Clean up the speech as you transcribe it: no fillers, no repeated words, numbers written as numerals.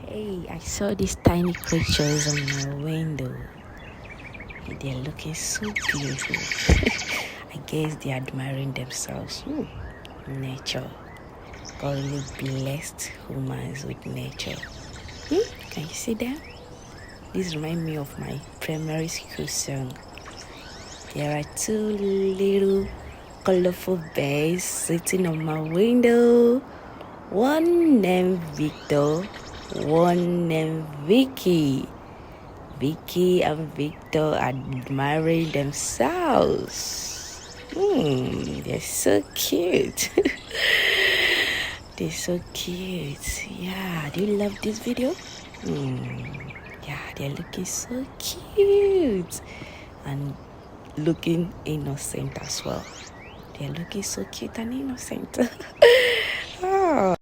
Hey, I saw these tiny creatures on my window. They're looking so beautiful. I guess they're admiring themselves. Nature. God really blessed humans with nature. Can you see them? This reminds me of my primary school song. There are two little colorful birds sitting on my window. One named Victor, one named Vicky. Vicky and Victor admiring themselves. They're so cute. They're so cute. Yeah, do you love this video? Yeah, they're looking so cute and looking innocent as well. They're looking so cute and innocent. Oh.